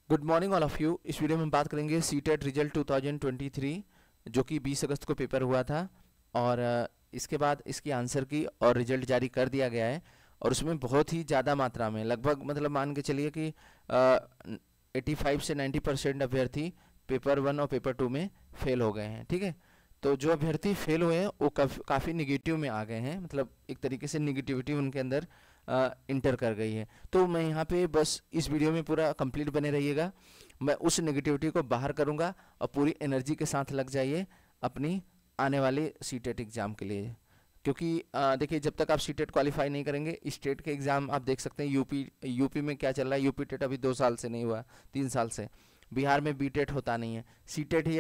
Good morning all of you. इस video में हम बात करेंगे सीटेट रिजल्ट 2023 जो कि 20 अगस्त को पेपर हुआ था और इसके बाद इसकी आंसर की और रिजल्ट जारी कर दिया गया है। और उसमें बहुत ही ज़्यादा मात्रा में लगभग मतलब मान के चलिए कि 85 से 90% अभ्यर्थी पेपर 1 और पेपर 2 में फेल हो गए हैं। ठीक है, तो जो अभ्यर्थी फेल हुए हैं वो काफ़ी निगेटिव में आ गए हैं, मतलब एक तरीके से निगेटिविटी उनके अंदर इंटर कर गई है। तो मैं यहाँ पे बस इस वीडियो में पूरा कंप्लीट बने रहिएगा, मैं उस नेगेटिविटी को बाहर करूँगा और पूरी एनर्जी के साथ लग जाइए अपनी आने वाले सीटेट एग्ज़ाम के लिए। क्योंकि देखिए, जब तक आप सीटेट क्वालिफाई नहीं करेंगे, स्टेट के एग्ज़ाम आप देख सकते हैं। यूपी में क्या चल रहा है, यूपी टेट अभी 2 साल से नहीं हुआ, 3 साल से। बिहार में बी टेट होता नहीं है, सीटेट ही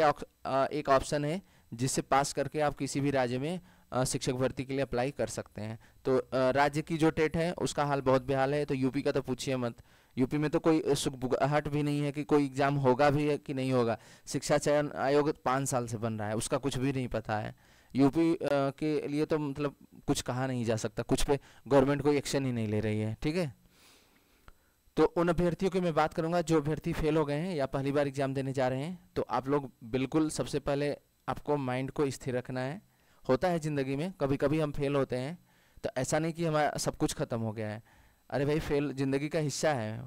एक ऑप्शन है जिससे पास करके आप किसी भी राज्य में शिक्षक भर्ती के लिए अप्लाई कर सकते हैं। तो राज्य की जो टेट है उसका हाल बहुत बेहाल है, तो यूपी का तो पूछिए मत। यूपी में तो कोई सुगबुगाहट भी नहीं है कि कोई एग्ज़ाम होगा भी है कि नहीं होगा। शिक्षा चयन आयोग 5 साल से बन रहा है, उसका कुछ भी नहीं पता है। यूपी के लिए तो मतलब कुछ कहा नहीं जा सकता, कुछ पे गवर्नमेंट कोई एक्शन ही नहीं ले रही है। ठीक है, तो उन अभ्यर्थियों की मैं बात करूंगा जो अभ्यर्थी फेल हो गए हैं या पहली बार एग्जाम देने जा रहे हैं। तो आप लोग बिल्कुल सबसे पहले आपको माइंड को स्थिर रखना है। होता है ज़िंदगी में, कभी कभी हम फेल होते हैं, तो ऐसा नहीं कि हमारा सब कुछ ख़त्म हो गया है। अरे भाई, फेल ज़िंदगी का हिस्सा है।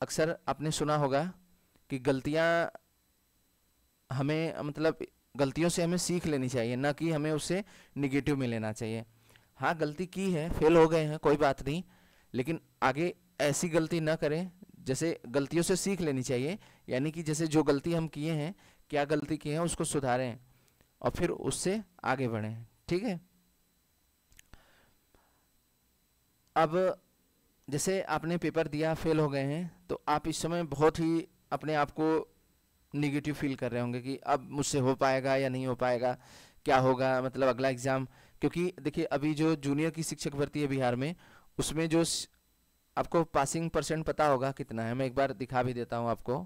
अक्सर आपने सुना होगा कि गलतियाँ हमें मतलब गलतियों से हमें सीख लेनी चाहिए, ना कि हमें उससे निगेटिव में लेना चाहिए। हाँ, गलती की है, फेल हो गए हैं, कोई बात नहीं, लेकिन आगे ऐसी गलती ना करें। जैसे गलतियों से सीख लेनी चाहिए, यानी कि जैसे जो गलती हम किए हैं, क्या गलती की है उसको सुधारें और फिर उससे आगे बढ़ें। ठीक है, अब जैसे आपने पेपर दिया, फेल हो गए हैं, तो आप इस समय बहुत ही अपने आप को निगेटिव फील कर रहे होंगे कि अब मुझसे हो पाएगा या नहीं हो पाएगा, क्या होगा मतलब अगला एग्ज़ाम। क्योंकि देखिए, अभी जो जूनियर की शिक्षक भर्ती है बिहार में, उसमें जो आपको पासिंग परसेंट पता होगा कितना है, मैं एक बार दिखा भी देता हूँ आपको।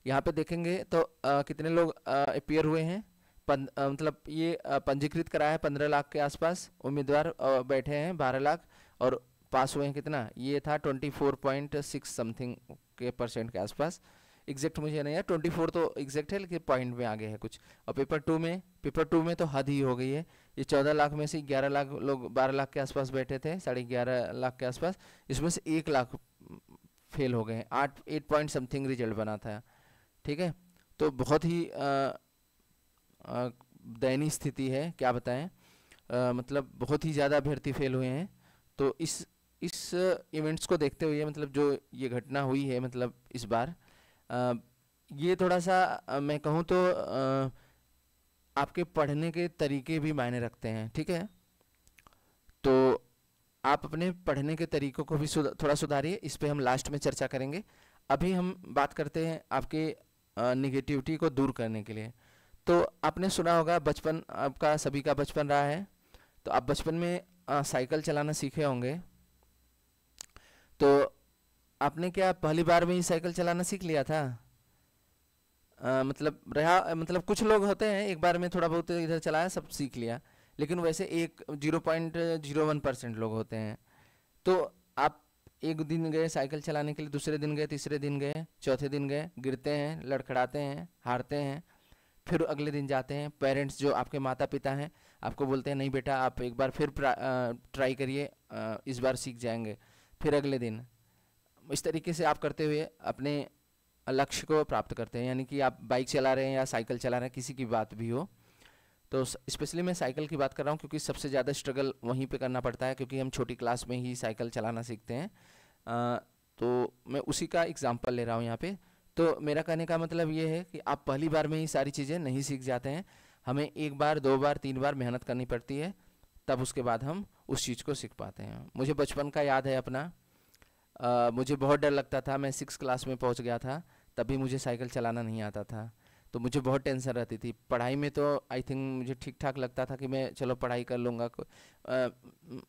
यहाँ पे देखेंगे तो कितने लोग अपियर हुए हैं। मतलब ये पंजीकृत कराया है 15 लाख के आसपास, उम्मीदवार बैठे हैं 12 लाख, और पास हुए हैं कितना, ये था 24.6 समथिंग के परसेंट के आसपास। एग्जैक्ट मुझे नहीं है, 24 तो एग्जैक्ट है, लेकिन पॉइंट में आगे है कुछ। और पेपर 2 में तो हद ही हो गई है। ये 14 लाख में से 11 लाख लोग 12 लाख के आसपास बैठे थे, 11.5 लाख के आसपास। इसमें से 1 लाख फेल हो गए हैं। 8 पॉइंट समथिंग रिजल्ट बना था। ठीक है, तो बहुत ही दयनीय स्थिति है, क्या बताएं। मतलब बहुत ही ज़्यादा अभ्यर्थी फेल हुए हैं। तो इस इवेंट्स को देखते हुए, मतलब जो ये घटना हुई है, मतलब इस बार ये थोड़ा सा मैं कहूँ तो आपके पढ़ने के तरीके भी मायने रखते हैं। ठीक है, तो आप अपने पढ़ने के तरीकों को भी थोड़ा सुधारिए, इस पे हम लास्ट में चर्चा करेंगे। अभी हम बात करते हैं आपके निगेटिविटी को दूर करने के लिए। तो आपने सुना होगा, बचपन आपका सभी का बचपन रहा है, तो आप बचपन में साइकिल चलाना सीखे होंगे। तो आपने क्या पहली बार में ही साइकिल चलाना सीख लिया था? मतलब कुछ लोग होते हैं एक बार में थोड़ा बहुत इधर चलाया, सब सीख लिया, लेकिन वैसे 0.01% लोग होते हैं। तो आप एक दिन गए साइकिल चलाने के लिए, दूसरे दिन गए, तीसरे दिन गए, चौथे दिन गए, गिरते हैं, लड़खड़ाते हैं, हारते हैं, फिर अगले दिन जाते हैं। पेरेंट्स जो आपके माता पिता हैं आपको बोलते हैं नहीं बेटा आप एक बार फिर ट्राई करिए, इस बार सीख जाएंगे। फिर अगले दिन इस तरीके से आप करते हुए अपने लक्ष्य को प्राप्त करते हैं। यानी कि आप बाइक चला रहे हैं या साइकिल चला रहे हैं, किसी की बात भी हो, तो स्पेशली मैं साइकिल की बात कर रहा हूँ क्योंकि सबसे ज़्यादा स्ट्रगल वहीं पे करना पड़ता है, क्योंकि हम छोटी क्लास में ही साइकिल चलाना सीखते हैं। तो मैं उसी का एग्जांपल ले रहा हूँ यहाँ पे। तो मेरा कहने का मतलब ये है कि आप पहली बार में ही सारी चीज़ें नहीं सीख जाते हैं, हमें 1 बार 2 बार 3 बार मेहनत करनी पड़ती है, तब उसके बाद हम उस चीज़ को सीख पाते हैं। मुझे बचपन का याद है अपना, मुझे बहुत डर लगता था, मैं 6 क्लास में पहुँच गया था, तभी मुझे साइकिल चलाना नहीं आता था। तो मुझे बहुत टेंशन रहती थी। पढ़ाई में तो आई थिंक मुझे ठीक ठाक लगता था कि मैं चलो पढ़ाई कर लूँगा,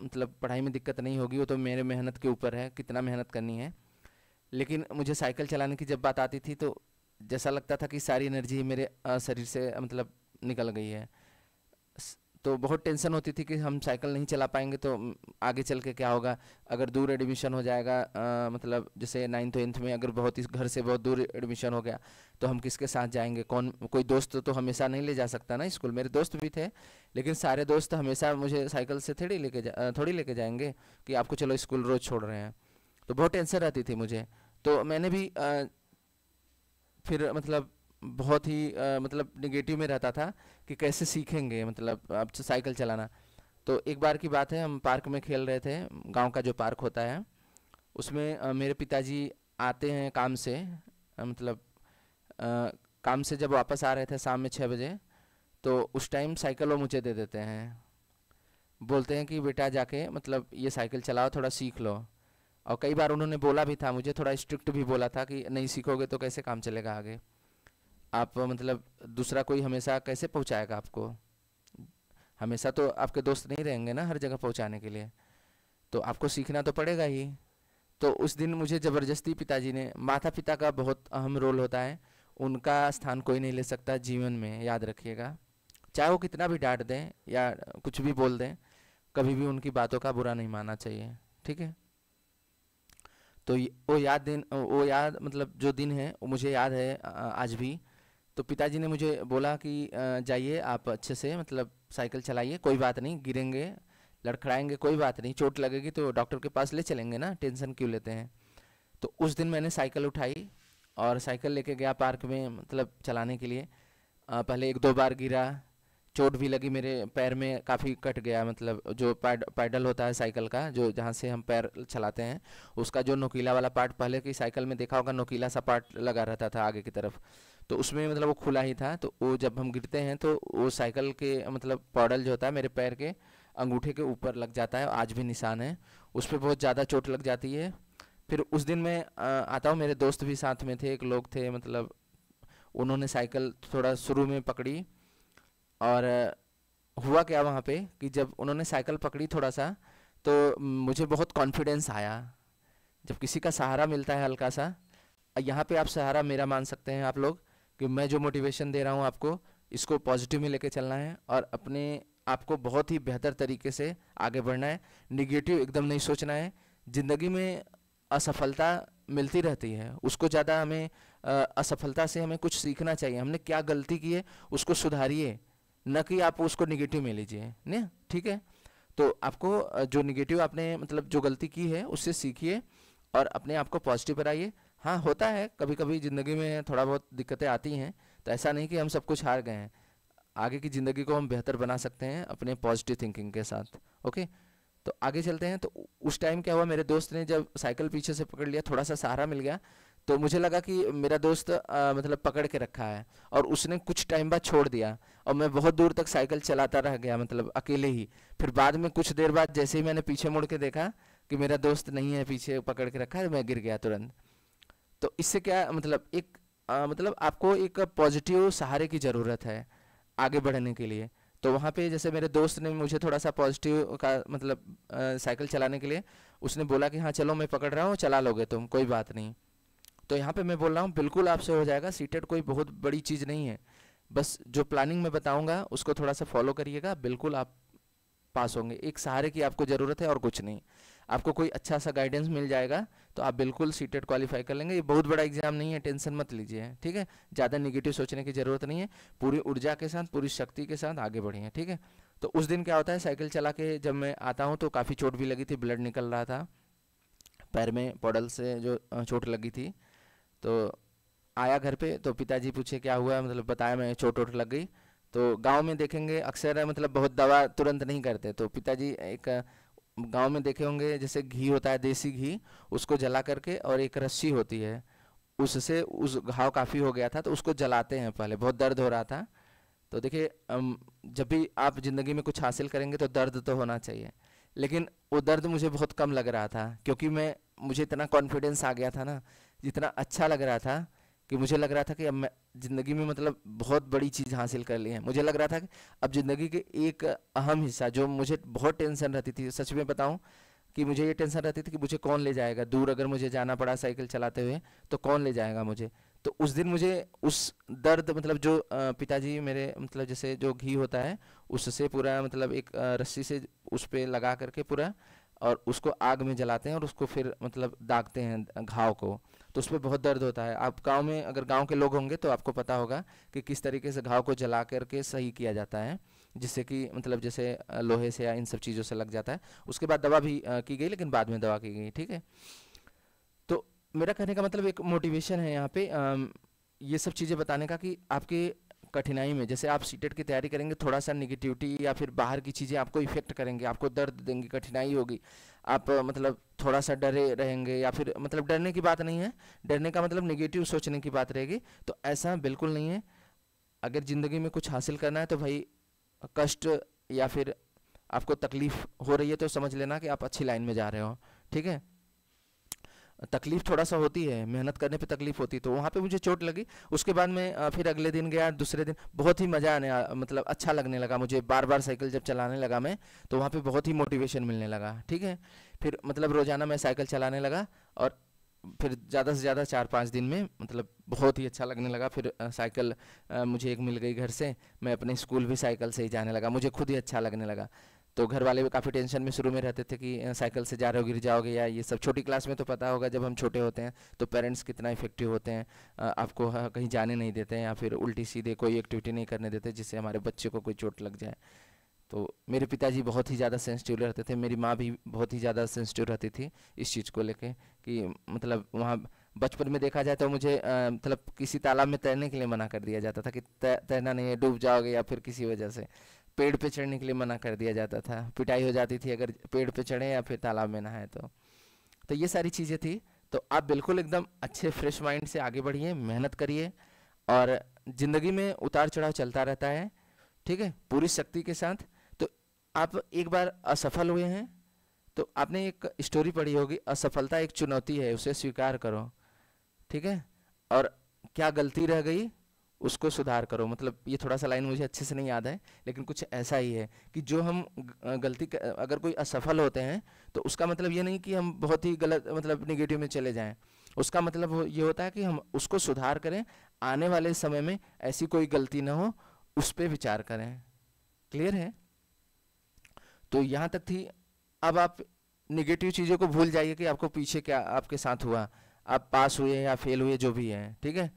मतलब पढ़ाई में दिक्कत नहीं होगी, वो तो मेरे मेहनत के ऊपर है कितना मेहनत करनी है। लेकिन मुझे साइकिल चलाने की जब बात आती थी तो जैसा लगता था कि सारी एनर्जी मेरे शरीर से मतलब निकल गई है। तो बहुत टेंशन होती थी कि हम साइकिल नहीं चला पाएंगे तो आगे चल के क्या होगा, अगर दूर एडमिशन हो जाएगा, मतलब जैसे 9th 10th में अगर बहुत ही घर से बहुत दूर एडमिशन हो गया तो हम किसके साथ जाएंगे, कौन, कोई दोस्त तो हमेशा नहीं ले जा सकता ना स्कूल। मेरे दोस्त भी थे लेकिन सारे दोस्त हमेशा मुझे साइकिल से थोड़ी लेके जाएंगे कि आपको चलो स्कूल रोज़ छोड़ रहे हैं। तो बहुत टेंशन रहती थी मुझे। तो मैंने भी फिर मतलब बहुत ही मतलब निगेटिव में रहता था कि कैसे सीखेंगे मतलब अब तो साइकिल चलाना। तो एक बार की बात है, हम पार्क में खेल रहे थे, गांव का जो पार्क होता है उसमें मेरे पिताजी आते हैं काम से, मतलब अ, काम से जब वापस आ रहे थे शाम में 6 बजे, तो उस टाइम साइकिल वो मुझे दे देते हैं, बोलते हैं कि बेटा जाके मतलब ये साइकिल चलाओ, थोड़ा सीख लो। और कई बार उन्होंने बोला भी था, मुझे थोड़ा स्ट्रिक्ट भी बोला था कि नहीं सीखोगे तो कैसे काम चलेगा आगे, आप मतलब दूसरा कोई हमेशा कैसे पहुंचाएगा आपको, हमेशा तो आपके दोस्त नहीं रहेंगे ना हर जगह पहुंचाने के लिए, तो आपको सीखना तो पड़ेगा ही। तो उस दिन मुझे ज़बरदस्ती पिताजी ने, माता पिता का बहुत अहम रोल होता है, उनका स्थान कोई नहीं ले सकता जीवन में, याद रखिएगा। चाहे वो कितना भी डांट दें या कुछ भी बोल दें, कभी भी उनकी बातों का बुरा नहीं मानना चाहिए, ठीक है। तो वो याद मतलब जो दिन है वो मुझे याद है आज भी। तो पिताजी ने मुझे बोला कि जाइए आप अच्छे से मतलब साइकिल चलाइए, कोई बात नहीं, गिरेंगे लड़खड़ाएंगे कोई बात नहीं, चोट लगेगी तो डॉक्टर के पास ले चलेंगे ना, टेंशन क्यों लेते हैं। तो उस दिन मैंने साइकिल उठाई और साइकिल लेके गया पार्क में मतलब चलाने के लिए। पहले 1-2 बार गिरा, चोट भी लगी, मेरे पैर में काफ़ी कट गया, मतलब जो पैडल होता है साइकिल का, जो जहाँ से हम पैर चलाते हैं, उसका जो नोकीला वाला पार्ट, पहले की साइकिल में देखा होगा नोकीला सा पार्ट लगा रहता था आगे की तरफ, तो उसमें मतलब वो खुला ही था। तो वो जब हम गिरते हैं तो वो साइकिल के मतलब पैडल जो होता है मेरे पैर के अंगूठे के ऊपर लग जाता है, आज भी निशान है, उस पर बहुत ज़्यादा चोट लग जाती है। फिर उस दिन मैं आता हूँ, मेरे दोस्त भी साथ में थे, एक लोग थे मतलब, उन्होंने साइकिल थोड़ा शुरू में पकड़ी, और हुआ क्या वहाँ पे कि जब उन्होंने साइकिल पकड़ी थोड़ा सा, तो मुझे बहुत कॉन्फिडेंस आया। जब किसी का सहारा मिलता है हल्का सा, यहाँ पे आप सहारा मेरा मान सकते हैं आप लोग, कि मैं जो मोटिवेशन दे रहा हूँ आपको, इसको पॉजिटिव में लेके चलना है और अपने आपको बहुत ही बेहतर तरीके से आगे बढ़ना है, निगेटिव एकदम नहीं सोचना है। ज़िंदगी में असफलता मिलती रहती है, उसको ज़्यादा हमें असफलता से हमें कुछ सीखना चाहिए, हमने क्या गलती की है उसको सुधारिए, न कि आप उसको निगेटिव में लीजिए ना, ठीक है। तो आपको जो निगेटिव आपने मतलब जो गलती की है उससे सीखिए और अपने आप को पॉजिटिव बनाइए। हाँ, होता है कभी कभी ज़िंदगी में थोड़ा बहुत दिक्कतें आती हैं, तो ऐसा नहीं कि हम सब कुछ हार गए हैं, आगे की ज़िंदगी को हम बेहतर बना सकते हैं अपने पॉजिटिव थिंकिंग के साथ। ओके, तो आगे चलते हैं। तो उस टाइम क्या हुआ, मेरे दोस्त ने जब साइकिल पीछे से पकड़ लिया, थोड़ा सा सहारा मिल गया, तो मुझे लगा कि मेरा दोस्त मतलब पकड़ के रखा है, और उसने कुछ टाइम बाद छोड़ दिया और मैं बहुत दूर तक साइकिल चलाता रह गया, मतलब अकेले ही। फिर बाद में कुछ देर बाद जैसे ही मैंने पीछे मुड़ के देखा कि मेरा दोस्त नहीं है, पीछे पकड़ के रखा है, मैं गिर गया तुरंत। तो इससे क्या मतलब एक मतलब आपको एक पॉजिटिव सहारे की ज़रूरत है आगे बढ़ने के लिए। तो वहाँ पे जैसे मेरे दोस्त ने मुझे थोड़ा सा पॉजिटिव का मतलब साइकिल चलाने के लिए उसने बोला कि हाँ चलो मैं पकड़ रहा हूँ, चला लोगे तुम, कोई बात नहीं। तो यहाँ पे मैं बोल रहा हूँ बिल्कुल आपसे हो जाएगा, सीटेट कोई बहुत बड़ी चीज़ नहीं है, बस जो प्लानिंग मैं बताऊँगा उसको थोड़ा सा फॉलो करिएगा, बिल्कुल आप पास होंगे। एक सहारे की आपको ज़रूरत है और कुछ नहीं, आपको कोई अच्छा सा गाइडेंस मिल जाएगा तो आप बिल्कुल सीटेट क्वालिफाई कर लेंगे। ये बहुत बड़ा एग्जाम नहीं है, टेंशन मत लीजिए, ठीक है। ज़्यादा निगेटिव सोचने की ज़रूरत नहीं है, पूरी ऊर्जा के साथ पूरी शक्ति के साथ आगे बढ़िए, ठीक है। तो उस दिन क्या होता है, साइकिल चला के जब मैं आता हूँ तो काफ़ी चोट भी लगी थी, ब्लड निकल रहा था पैर में, पॉडल से जो चोट लगी थी। तो आया घर पे तो पिताजी पूछे क्या हुआ, मतलब बताया मैं चोट वोट लग गई। तो गांव में देखेंगे अक्सर मतलब बहुत दवा तुरंत नहीं करते, तो पिताजी एक गांव में देखे होंगे जैसे घी होता है देसी घी, उसको जला करके और एक रस्सी होती है उससे, उस घाव काफ़ी हो गया था तो उसको जलाते हैं, पहले बहुत दर्द हो रहा था। तो देखिए जब भी आप ज़िंदगी में कुछ हासिल करेंगे तो दर्द तो होना चाहिए, लेकिन वो दर्द मुझे बहुत कम लग रहा था क्योंकि मुझे इतना कॉन्फिडेंस आ गया था ना, जितना अच्छा लग रहा था कि मुझे लग रहा था कि अब मैं ज़िंदगी में मतलब बहुत बड़ी चीज़ हासिल कर ली है। मुझे लग रहा था कि अब ज़िंदगी के एक अहम हिस्सा, जो मुझे बहुत टेंशन रहती थी, सच में बताऊं कि मुझे ये टेंशन रहती थी कि मुझे कौन ले जाएगा दूर, अगर मुझे जाना पड़ा साइकिल चलाते हुए तो कौन ले जाएगा मुझे। तो उस दिन मुझे उस दर्द मतलब जो पिताजी मेरे मतलब जैसे जो घी होता है उससे पूरा मतलब एक रस्सी से उस पे लगा करके पूरा, और उसको आग में जलाते हैं और उसको फिर मतलब दागते हैं घाव को। तो उस पे बहुत दर्द होता है। आप गांव में अगर गांव के लोग होंगे तो आपको पता होगा कि किस तरीके से घाव को जला करके सही किया जाता है, जिससे कि मतलब जैसे लोहे से या इन सब चीज़ों से लग जाता है। उसके बाद दवा भी की गई, लेकिन बाद में दवा की गई, ठीक है। तो मेरा कहने का मतलब एक मोटिवेशन है यहाँ पे ये सब चीज़ें बताने का कि आपके कठिनाई में जैसे आप सीटेट की तैयारी करेंगे, थोड़ा सा निगेटिविटी या फिर बाहर की चीज़ें आपको इफेक्ट करेंगे, आपको दर्द देंगी, कठिनाई होगी, आप मतलब थोड़ा सा डरे रहेंगे, या फिर मतलब डरने की बात नहीं है, डरने का मतलब निगेटिव सोचने की बात रहेगी। तो ऐसा बिल्कुल नहीं है। अगर ज़िंदगी में कुछ हासिल करना है तो भाई कष्ट या फिर आपको तकलीफ हो रही है तो समझ लेना कि आप अच्छी लाइन में जा रहे हो, ठीक है। तकलीफ थोड़ा सा होती है, मेहनत करने पे तकलीफ होती है, तो वहाँ पे मुझे चोट लगी। उसके बाद मैं फिर अगले दिन गया, दूसरे दिन बहुत ही मज़ा मतलब अच्छा लगने लगा मुझे। बार बार साइकिल जब चलाने लगा मैं, तो वहाँ पे बहुत ही मोटिवेशन मिलने लगा, ठीक है। फिर मतलब रोज़ाना मैं साइकिल चलाने लगा, और फिर ज़्यादा से ज़्यादा 4-5 दिन में मतलब बहुत ही अच्छा लगने लगा। फिर साइकिल मुझे एक मिल गई घर से, मैं अपने स्कूल भी साइकिल से ही जाने लगा, मुझे खुद ही अच्छा लगने लगा। तो घर वाले भी काफ़ी टेंशन में शुरू में रहते थे कि साइकिल से जा रहे हो गिर जाओगे या ये सब। छोटी क्लास में तो पता होगा जब हम छोटे होते हैं तो पेरेंट्स कितना इफेक्टिव होते हैं, आपको कहीं जाने नहीं देते हैं या फिर उल्टी सीधे कोई एक्टिविटी नहीं करने देते जिससे हमारे बच्चे को कोई चोट लग जाए। तो मेरे पिताजी बहुत ही ज़्यादा सेंसिटिव रहते थे, मेरी माँ भी बहुत ही ज़्यादा सेंसिटिव रहती थी इस चीज़ को लेके कि मतलब वहाँ बचपन में देखा जाए तो मुझे मतलब किसी तालाब में तैरने के लिए मना कर दिया जाता था कि तैरना नहीं है, डूब जाओगे, या फिर किसी वजह से पेड़ पे चढ़ने के लिए मना कर दिया जाता था, पिटाई हो जाती थी अगर पेड़ पे चढ़े या फिर तालाब में नहाए तो ये सारी चीज़ें थी। तो आप बिल्कुल एकदम अच्छे फ्रेश माइंड से आगे बढ़िए, मेहनत करिए, और ज़िंदगी में उतार चढ़ाव चलता रहता है, ठीक है, पूरी शक्ति के साथ। तो आप एक बार असफल हुए हैं तो आपने एक स्टोरी पढ़ी होगी, असफलता एक चुनौती है, उसे स्वीकार करो, ठीक है, और क्या गलती रह गई उसको सुधार करो। मतलब ये थोड़ा सा लाइन मुझे अच्छे से नहीं याद है, लेकिन कुछ ऐसा ही है कि जो हम अगर कोई असफल होते हैं तो उसका मतलब ये नहीं कि हम बहुत ही गलत मतलब निगेटिव में चले जाएं। उसका मतलब ये होता है कि हम उसको सुधार करें, आने वाले समय में ऐसी कोई गलती ना हो, उस पर विचार करें। क्लियर है? तो यहाँ तक थी। अब आप निगेटिव चीज़ों को भूल जाइए कि आपको पीछे क्या आपके साथ हुआ, आप पास हुए या फेल हुए जो भी है, ठीक है।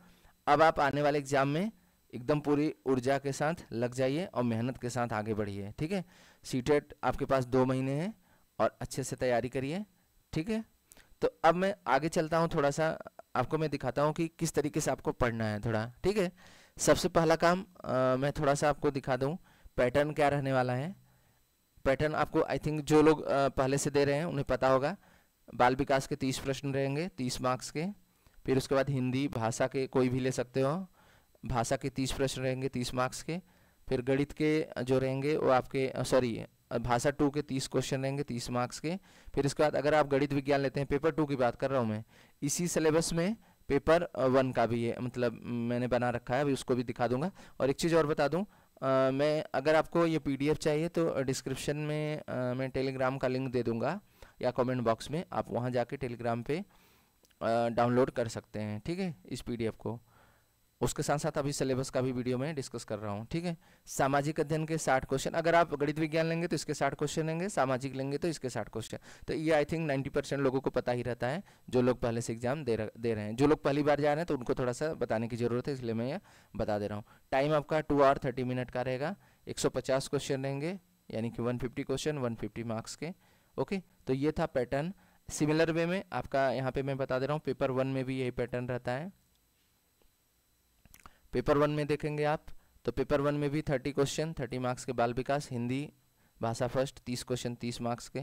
अब आप आने वाले एग्जाम में एकदम पूरी ऊर्जा के साथ लग जाइए और मेहनत के साथ आगे बढ़िए, ठीक है। सीटेट आपके पास 2 महीने हैं और अच्छे से तैयारी करिए, ठीक है। तो अब मैं आगे चलता हूँ, थोड़ा सा आपको मैं दिखाता हूँ कि किस तरीके से आपको पढ़ना है थोड़ा, ठीक है। सबसे पहला काम मैं थोड़ा सा आपको दिखा दूँ पैटर्न क्या रहने वाला है। पैटर्न आपको आई थिंक जो लोग पहले से दे रहे हैं उन्हें पता होगा। बाल विकास के 30 प्रश्न रहेंगे 30 मार्क्स के। फिर उसके बाद हिंदी भाषा के कोई भी ले सकते हो, भाषा के 30 प्रश्न रहेंगे 30 मार्क्स के। फिर गणित के जो रहेंगे वो आपके सॉरी भाषा 2 के 30 क्वेश्चन रहेंगे 30 मार्क्स के। फिर इसके बाद अगर आप गणित विज्ञान लेते हैं, पेपर 2 की बात कर रहा हूँ मैं, इसी सिलेबस में पेपर 1 का भी है, मतलब मैंने बना रखा है, अभी उसको भी दिखा दूंगा। और एक चीज़ और बता दूं, मैं अगर आपको ये पीडीएफ चाहिए तो डिस्क्रिप्शन में मैं टेलीग्राम का लिंक दे दूंगा या कमेंट बॉक्स में, आप वहाँ जाके टेलीग्राम पे डाउनलोड कर सकते हैं, ठीक है, इस पीडीएफ को। उसके साथ साथ अभी सिलेबस का भी वीडियो में डिस्कस कर रहा हूँ, ठीक है। सामाजिक अध्ययन के 60 क्वेश्चन, अगर आप गणित विज्ञान लेंगे तो इसके 60 क्वेश्चन लेंगे, सामाजिक लेंगे तो इसके 60 क्वेश्चन। तो ये आई थिंक 90% लोगों को पता ही रहता है, जो लोग पहले से एग्जाम दे रहे हैं। जो लोग पहली बार जा रहे हैं तो उनको थोड़ा सा बताने की ज़रूरत है, इसलिए मैं ये बता दे रहा हूँ। टाइम आपका 2 आवर 30 मिनट का रहेगा, 150 क्वेश्चन रहेंगे, यानी कि 150 क्वेश्चन 150 मार्क्स के। ओके, तो ये था पैटर्न। सिमिलर वे में आपका यहाँ पे मैं बता दे रहा हूँ, पेपर 1 में भी यही पैटर्न रहता है। पेपर 1 में देखेंगे आप तो पेपर 1 में भी 30 क्वेश्चन 30 मार्क्स के बाल विकास, हिंदी भाषा फर्स्ट 30 क्वेश्चन 30 मार्क्स के,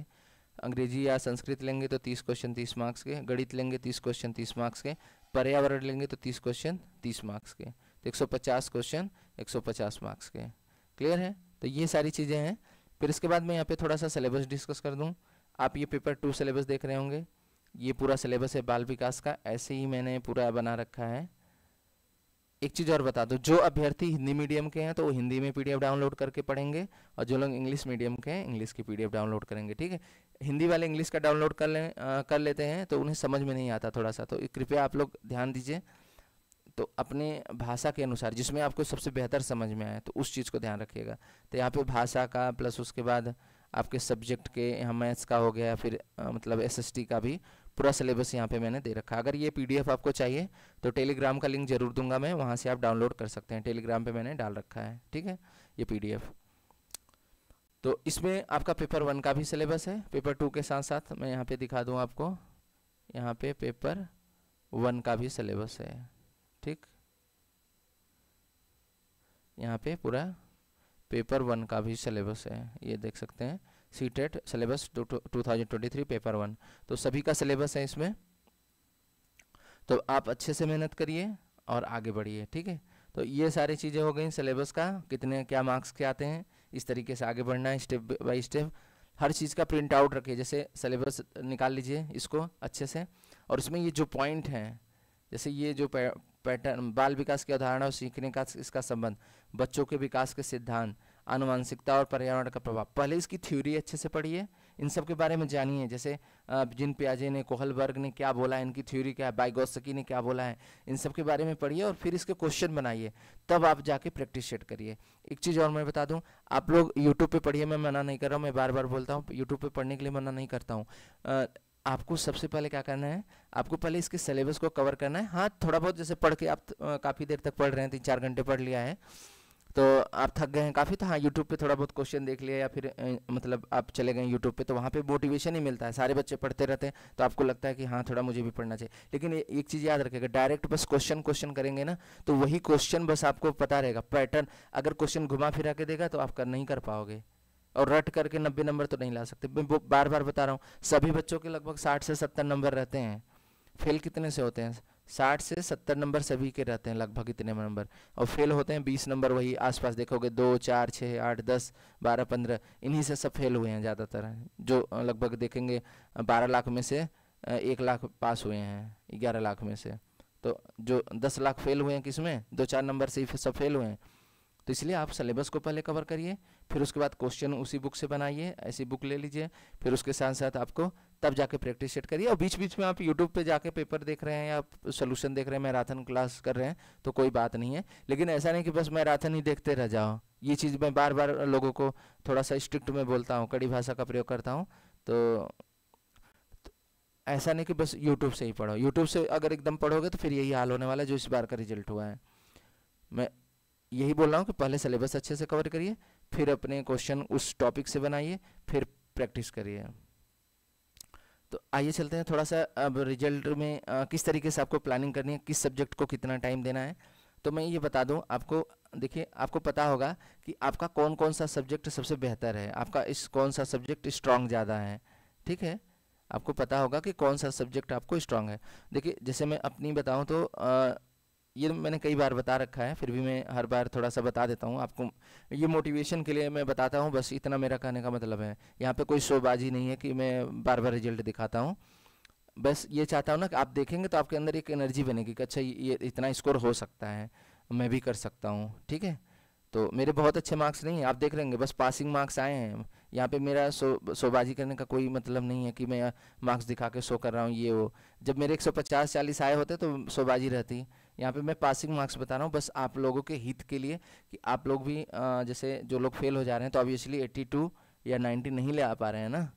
अंग्रेजी या संस्कृत लेंगे तो 30 क्वेश्चन 30 मार्क्स के, गणित लेंगे 30 क्वेश्चन 30 मार्क्स के, पर्यावरण लेंगे तो 30 क्वेश्चन 30 मार्क्स के, तो 150 क्वेश्चन 150 मार्क्स के। क्लियर है? तो ये सारी चीज़ें हैं। फिर इसके बाद मैं यहाँ पे थोड़ा सा सिलेबस डिस्कस कर दूँ। आप ये पेपर 2 सिलेबस देख रहे होंगे, ये पूरा सिलेबस है बाल विकास का, ऐसे ही मैंने पूरा बना रखा है। एक चीज़ और बता दो, जो अभ्यर्थी हिंदी मीडियम के हैं तो वो हिंदी में पीडीएफ डाउनलोड करके पढ़ेंगे, और जो लोग इंग्लिश मीडियम के हैं इंग्लिश की पीडीएफ डाउनलोड करेंगे, ठीक है। हिंदी वाले इंग्लिश का डाउनलोड कर लेते हैं तो उन्हें समझ में नहीं आता थोड़ा सा, तो कृपया आप लोग ध्यान दीजिए। तो अपने भाषा के अनुसार जिसमें आपको सबसे बेहतर समझ में आए तो उस चीज़ को ध्यान रखिएगा। तो यहाँ पे भाषा का प्लस उसके बाद आपके सब्जेक्ट के यहाँ मैथ्स का हो गया, फिर मतलब एसएसटी का भी पूरा सिलेबस यहाँ पे मैंने दे रखा है। अगर ये पीडीएफ आपको चाहिए तो टेलीग्राम का लिंक जरूर दूंगा मैं, वहाँ से आप डाउनलोड कर सकते हैं। टेलीग्राम पे मैंने डाल रखा है, ठीक है, ये पीडीएफ। तो इसमें आपका पेपर 1 का भी सिलेबस है, पेपर 2 के साथ साथ मैं यहाँ पे दिखा दूँ आपको, यहाँ पे पेपर 1 का भी सिलेबस है, ठीक, यहाँ पे पूरा पेपर 1 का भी सिलेबस है, ये देख सकते हैं, सीटेट सिलेबस 2023 पेपर 1। तो सभी का सिलेबस है इसमें, तो आप अच्छे से मेहनत करिए और आगे बढ़िए, ठीक है। तो ये सारी चीज़ें हो गई सिलेबस का, कितने क्या मार्क्स के आते हैं, इस तरीके से आगे बढ़ना है स्टेप बाय स्टेप। हर चीज़ का प्रिंट आउट रखिए, जैसे सिलेबस निकाल लीजिए इसको अच्छे से, और इसमें ये जो पॉइंट हैं, जैसे ये जो पैटर्न, बाल विकास की अवधारणा और सीखने का इसका संबंध, बच्चों के विकास के सिद्धांत, आनुवंशिकता और पर्यावरण का प्रभाव, पहले इसकी थ्योरी अच्छे से पढ़िए, इन सब के बारे में जानिए। जैसे जिन पियाजे ने, कोहलबर्ग ने क्या बोला है, इनकी थ्योरी क्या है, वाइगोत्स्की ने क्या बोला है, इन सब के बारे में पढ़िए और फिर इसके क्वेश्चन बनाइए, तब आप जाके प्रैक्टिस सेट करिए। एक चीज़ और मैं बता दूं, आप लोग यूट्यूब पे पढ़िए, मैं मना नहीं कर रहा हूँ, मैं बार बार बोलता हूँ यूट्यूब पे पढ़ने के लिए मना नहीं करता हूँ। आपको सबसे पहले क्या करना है, आपको पहले इसके सिलेबस को कवर करना है। हाँ, थोड़ा बहुत जैसे पढ़ के आप काफ़ी देर तक पढ़ रहे हैं, 3-4 घंटे पढ़ लिया है तो आप थक गए हैं काफ़ी, तो हाँ यूट्यूब पे थोड़ा बहुत क्वेश्चन देख लिया, या फिर मतलब आप चले गए यूट्यूब पे, तो वहाँ पे मोटिवेशन ही मिलता है, सारे बच्चे पढ़ते रहते हैं तो आपको लगता है कि हाँ थोड़ा मुझे भी पढ़ना चाहिए। लेकिन एक चीज़ याद रखिएगा, डायरेक्ट बस क्वेश्चन करेंगे ना तो वही क्वेश्चन बस आपको पता रहेगा, पैटर्न अगर क्वेश्चन घुमा फिरा के देगा तो आप नहीं कर पाओगे, और रट करके 90 नंबर तो नहीं ला सकते। मैं बार बार बता रहा हूँ, सभी बच्चों के लगभग 60 से 70 नंबर रहते हैं, फेल कितने से होते हैं, 60 से 70 नंबर सभी के रहते हैं, लगभग इतने नंबर, और फेल होते हैं 20 नंबर, वही आसपास देखोगे 2, 4, 6, 8, 10, 12, 15, इन्हीं से सब फेल हुए हैं ज़्यादातर, जो लगभग देखेंगे 12 लाख में से 1 लाख पास हुए हैं, 11 लाख में से, तो जो 10 लाख फेल हुए हैं किसमें, 2-4 नंबर से ही सब फेल हुए हैं। तो इसलिए आप सिलेबस को पहले कवर करिए, फिर उसके बाद क्वेश्चन उसी बुक से बनाइए, ऐसी बुक ले लीजिए, फिर उसके साथ साथ आपको तब जाके प्रैक्टिस सेट करिए। और बीच बीच में आप यूट्यूब पे जाके पेपर देख रहे हैं या सोल्यूशन देख रहे हैं, मैराथन क्लास कर रहे हैं तो कोई बात नहीं है, लेकिन ऐसा नहीं कि बस मैराथन ही देखते रह जाओ। ये चीज़ मैं बार बार लोगों को थोड़ा सा स्ट्रिक्ट में बोलता हूँ, कड़ी भाषा का प्रयोग करता हूँ, तो ऐसा नहीं कि बस यूट्यूब से ही पढ़ो, यूट्यूब से अगर एकदम पढ़ोगे तो फिर यही हाल होने वाला है जो इस बार का रिजल्ट हुआ है। मैं यही बोल रहा हूँ कि पहले सिलेबस अच्छे से कवर करिए, फिर अपने क्वेश्चन उस टॉपिक से बनाइए, फिर प्रैक्टिस करिए। तो आइए चलते हैं थोड़ा सा अब रिजल्ट में किस तरीके से आपको प्लानिंग करनी है, किस सब्जेक्ट को कितना टाइम देना है। तो मैं ये बता दूं आपको, देखिए आपको पता होगा कि आपका कौन कौन सा सब्जेक्ट सबसे बेहतर है, आपका इस कौन सा सब्जेक्ट स्ट्रांग ज़्यादा है, ठीक है, आपको पता होगा कि कौन सा सब्जेक्ट आपको स्ट्रांग है। देखिए जैसे मैं अपनी बताऊं तो ये मैंने कई बार बता रखा है, फिर भी मैं हर बार थोड़ा सा बता देता हूँ आपको, ये मोटिवेशन के लिए मैं बताता हूँ, बस इतना मेरा कहने का मतलब है। यहाँ पे कोई शोबाजी नहीं है कि मैं बार बार रिजल्ट दिखाता हूँ, बस ये चाहता हूँ ना कि आप देखेंगे तो आपके अंदर एक एनर्जी बनेगी कि अच्छा ये इतना स्कोर हो सकता है, मैं भी कर सकता हूँ, ठीक है। तो मेरे बहुत अच्छे मार्क्स नहीं हैं, आप देख लेंगे, बस पासिंग मार्क्स आए हैं। यहाँ पे मेरा शोबाजी करने का कोई मतलब नहीं है कि मैं मार्क्स दिखा के शो कर रहा हूँ ये वो। जब मेरे 150-40 आए होते तो शोबाजी रहती। यहाँ पे मैं पासिंग मार्क्स बता रहा हूँ बस आप लोगों के हित के लिए, कि आप लोग भी जैसे जो लोग फेल हो जा रहे हैं तो ऑब्वियसली 82 या 90 नहीं ले आ पा रहे हैं ना,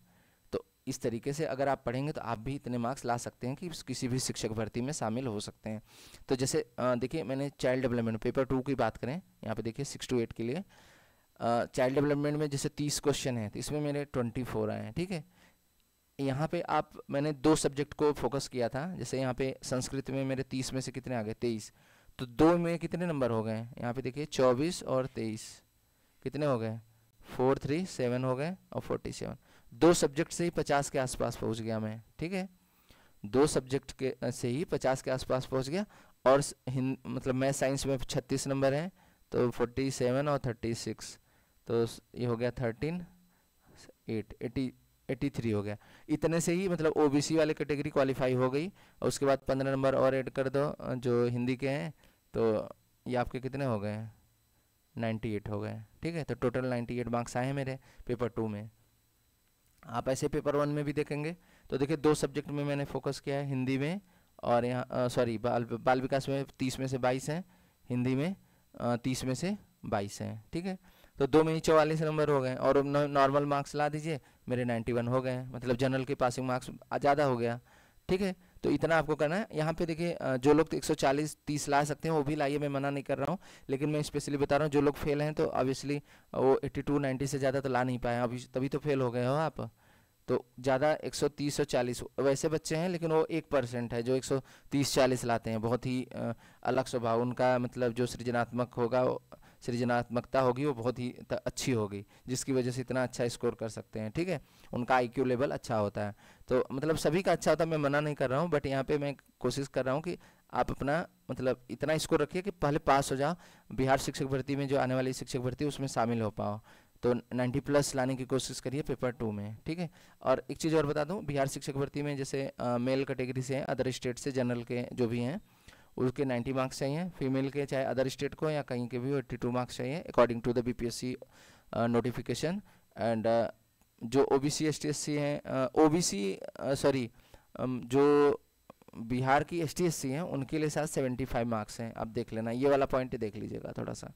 तो इस तरीके से अगर आप पढ़ेंगे तो आप भी इतने मार्क्स ला सकते हैं कि किसी भी शिक्षक भर्ती में शामिल हो सकते हैं। तो जैसे देखिए मैंने चाइल्ड डेवलपमेंट पेपर 2 की बात करें, यहाँ पे देखिए 6 to 8 के लिए चाइल्ड डेवलपमेंट में जैसे 30 क्वेश्चन हैं तो इसमें मेरे 24 आए हैं, ठीक है। यहाँ पे मैंने 2 सब्जेक्ट को फोकस किया था, जैसे यहाँ पे संस्कृत में मेरे 30 में से कितने आ गए, 23, तो 2 में कितने नंबर हो गए, यहाँ पे देखिए 24 और 23 कितने हो गए, 4, 3, 7 हो गए और 47, 2 सब्जेक्ट से ही 50 के आसपास पहुँच गया मैं, ठीक है, 2 सब्जेक्ट के से ही 50 के आसपास पहुँच गया। और मतलब मैं साइंस में 36 नंबर हैं तो 47 और 36, तो ये हो गया 13, 83 हो गया। इतने से ही मतलब ओबीसी वाले कैटेगरी क्वालिफाई हो गई, और उसके बाद 15 नंबर और ऐड कर दो जो हिंदी के हैं, तो ये आपके कितने हो गए, 98 हो गए, ठीक है। तो टोटल 98 मार्क्स आए हैं मेरे पेपर 2 में। आप ऐसे पेपर 1 में भी देखेंगे तो देखिए 2 सब्जेक्ट में मैंने फोकस किया है, हिंदी में और यहाँ सॉरी बाल विकास में 30 में से 22 हैं, हिंदी में 30 में से 22 हैं, ठीक है। तो 2 में ही 44 नंबर हो गए, और नॉर्मल मार्क्स ला दीजिए, मेरे 91 हो गए, मतलब जनरल के पासिंग मार्क्स ज़्यादा हो गया, ठीक है। तो इतना आपको करना है। यहाँ पे देखिए जो लोग 140-30 ला सकते हैं वो भी लाइए, मैं मना नहीं कर रहा हूँ, लेकिन मैं स्पेशली बता रहा हूँ जो लोग फेल हैं तो ऑब्वियसली वो 82-90 से ज़्यादा तो ला नहीं पाए अभी, तभी तो फेल हो गए हो आप। तो ज़्यादा 130 और 40 वैसे बच्चे हैं, लेकिन वो 1% है जो 130-40 लाते हैं, बहुत ही अलग स्वभाव उनका, मतलब जो सृजनात्मकता होगी वो बहुत ही अच्छी होगी, जिसकी वजह से इतना अच्छा स्कोर कर सकते हैं, ठीक है। उनका आईक्यू लेवल अच्छा होता है, तो मतलब सभी का अच्छा होता है, मैं मना नहीं कर रहा हूँ, बट यहाँ पे मैं कोशिश कर रहा हूँ कि आप अपना मतलब इतना स्कोर रखिए कि पहले पास हो जाओ, बिहार शिक्षक भर्ती में जो आने वाली शिक्षक भर्ती है उसमें शामिल हो पाओ। तो 90+ लाने की कोशिश करिए पेपर 2 में, ठीक है। और एक चीज़ और बता दूं, बिहार शिक्षक भर्ती में जैसे मेल कैटेगरी से हैं, अदर स्टेट से जनरल के जो भी हैं उसके 90 मार्क्स चाहिए, फीमेल के चाहे अदर स्टेट को या कहीं के भी 82 मार्क्स चाहिए according to the BPSC notification. And जो OBC ST/SC हैं, जो बिहार की ST/SC हैं उनके लिए साथ 75 मार्क्स हैं, आप देख लेना, ये वाला पॉइंट देख लीजिएगा थोड़ा सा।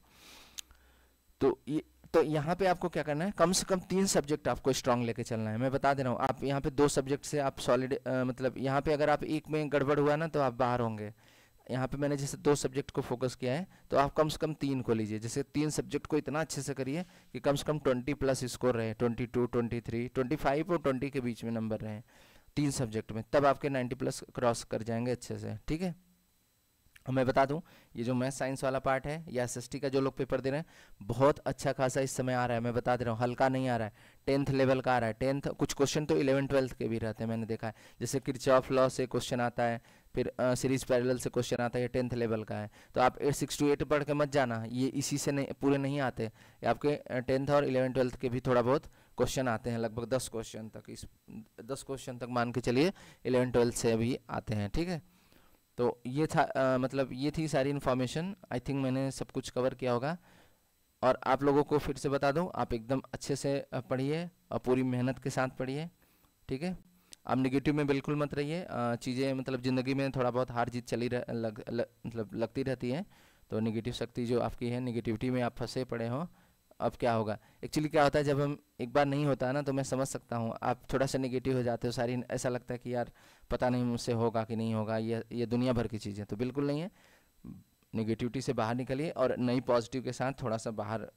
तो यहाँ पे आपको क्या करना है, कम से कम 3 सब्जेक्ट आपको स्ट्रांग लेके चलना है। मैं बता दे रहा हूँ, आप यहाँ पे 2 सब्जेक्ट से आप सॉलिड, मतलब यहाँ पे अगर आप एक में गड़बड़ हुआ ना तो आप बाहर होंगे। यहाँ पे मैंने जैसे 2 सब्जेक्ट को फोकस किया है, तो आप कम से कम 3 को लीजिए। जैसे 3 सब्जेक्ट को इतना अच्छे से करिए कि कम से कम 20+ स्कोर रहे, 22, 23, 25 और 20 के बीच में नंबर रहे 3 सब्जेक्ट में, तब आपके 90+ क्रॉस कर जाएंगे अच्छे से, ठीक है। मैं बता दूं, ये जो मैथ साइंस वाला पार्ट है या SST का जो लोग पेपर दे रहे हैं, बहुत अच्छा खासा इस समय आ रहा है, मैं बता दे रहा हूँ, हल्का नहीं आ रहा है, 10th लेवल का आ रहा है। 10th कुछ क्वेश्चन तो 11th-12th के भी रहते हैं, मैंने देखा है, जैसे किरचॉफ लॉ से क्वेश्चन आता है, फिर सीरीज पैरेलल से क्वेश्चन आता है, ये 10th लेवल का है। तो आप 6 to 8 पढ़ के मत जाना, ये इसी से नहीं, पूरे नहीं आते, ये आपके 10th और 11th-12th के भी थोड़ा बहुत क्वेश्चन आते हैं, लगभग 10 क्वेश्चन तक, इस 10 क्वेश्चन तक मान के चलिए 11th-12th से भी आते हैं, ठीक है। तो ये था मतलब ये थी सारी इन्फॉर्मेशन, आई थिंक मैंने सब कुछ कवर किया होगा। और आप लोगों को फिर से बता दूं, आप एकदम अच्छे से पढ़िए और पूरी मेहनत के साथ पढ़िए, ठीक है। आप नेगेटिव में बिल्कुल मत रहिए, चीज़ें मतलब ज़िंदगी में थोड़ा बहुत हार जीत चली मतलब लगती रहती है, तो नेगेटिव शक्ति जो आपकी है, नेगेटिविटी में आप फंसे पड़े हो, अब क्या होगा, एक्चुअली क्या होता है जब हम एक बार नहीं होता है ना, तो मैं समझ सकता हूँ, आप थोड़ा सा नेगेटिव हो जाते हो, सारी ऐसा लगता है कि यार पता नहीं मुझसे होगा कि नहीं होगा, ये दुनिया भर की चीज़ें, तो बिल्कुल नहीं है। नेगेटिविटी से बाहर निकलिए और नई पॉजिटिव के साथ थोड़ा सा बाहर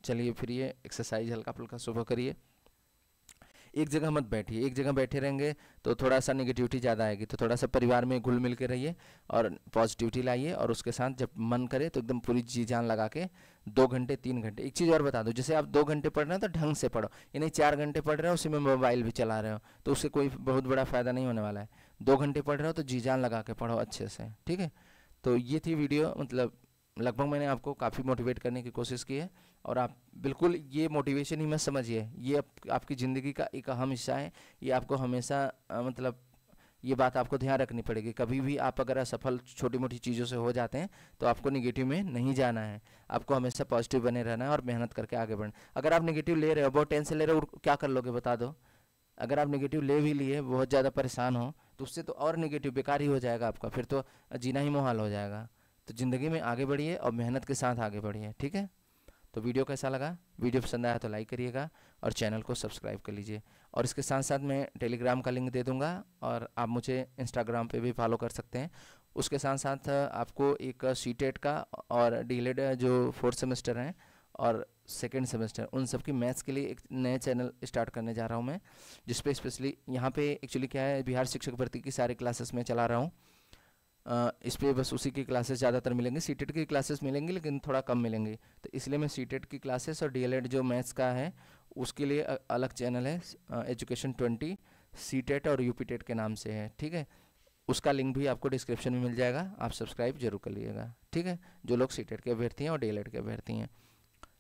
चलिए फिरिए, एक्सरसाइज हल्का फुल्का सुबह करिए। एक जगह मत बैठिए, एक जगह बैठे रहेंगे तो थोड़ा सा नेगेटिविटी ज़्यादा आएगी, तो थोड़ा सा परिवार में घुल मिल के रहिए और पॉजिटिविटी लाइए, और उसके साथ जब मन करे तो एकदम पूरी जी जान लगा के 2 घंटे 3 घंटे। एक चीज़ और बता दो, जैसे आप 2 घंटे पढ़ रहे हो तो ढंग से पढ़ो, ये नहीं 4 घंटे पढ़ रहे हो उसी में मोबाइल भी चला रहे हो, तो उससे कोई बहुत बड़ा फ़ायदा नहीं होने वाला है। 2 घंटे पढ़ रहे हो तो जी जान लगा के पढ़ो अच्छे से, ठीक है। तो ये थी वीडियो, मतलब लगभग मैंने आपको काफ़ी मोटिवेट करने की कोशिश की है, और आप बिल्कुल ये मोटिवेशन ही मत समझिए, ये आपकी ज़िंदगी का एक अहम हिस्सा है, ये आपको हमेशा मतलब ये बात आपको ध्यान रखनी पड़ेगी। कभी भी आप अगर असफल छोटी मोटी चीज़ों से हो जाते हैं तो आपको नेगेटिव में नहीं जाना है, आपको हमेशा पॉजिटिव बने रहना है और मेहनत करके आगे बढ़ना। अगर आप नेगेटिव ले रहे हो, बहुत टेंशन ले रहे हो, क्या कर लोगे बता दो। अगर आप नेगेटिव ले भी लिए, बहुत ज़्यादा परेशान हो, तो उससे तो और नेगेटिव बेकार ही हो जाएगा आपका, फिर तो जीना ही मुहाल हो जाएगा। तो ज़िंदगी में आगे बढ़िए और मेहनत के साथ आगे बढ़िए, ठीक है। तो वीडियो कैसा लगा, वीडियो पसंद आया तो लाइक करिएगा और चैनल को सब्सक्राइब कर लीजिए। और इसके साथ साथ मैं टेलीग्राम का लिंक दे दूंगा, और आप मुझे इंस्टाग्राम पे भी फॉलो कर सकते हैं। उसके साथ साथ आपको एक सीटेट का और डीएलएड जो 4th सेमेस्टर हैं और 2nd सेमेस्टर, उन सब की मैथ्स के लिए एक नए चैनल स्टार्ट करने जा रहा हूँ मैं, जिसपे स्पेशली यहाँ पे एक्चुअली क्या है, बिहार शिक्षक भर्ती की सारी क्लासेस में चला रहा हूँ। इस पर बस उसी की क्लासेस ज़्यादातर मिलेंगी, सीटेट की क्लासेस मिलेंगी लेकिन थोड़ा कम मिलेंगी, तो इसलिए मैं सीटेट की क्लासेस और डीएलएड जो मैथ्स का है उसके लिए अलग चैनल है, एजुकेशन 20 सीटेट और यूपीटेट के नाम से है, ठीक है। उसका लिंक भी आपको डिस्क्रिप्शन में मिल जाएगा, आप सब्सक्राइब जरूर कर लीजिएगा, ठीक है, जो लोग सीटेट के अभ्यर्थी हैं और डीएलएड के अभ्यर्थी हैं।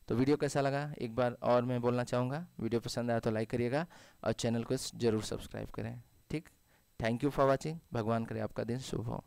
तो वीडियो कैसा लगा एक बार और मैं बोलना चाहूँगा, वीडियो पसंद आया तो लाइक करिएगा और चैनल को ज़रूर सब्सक्राइब करें, ठीक। थैंक यू फॉर वॉचिंग, भगवान करे आपका दिन शुभ हो।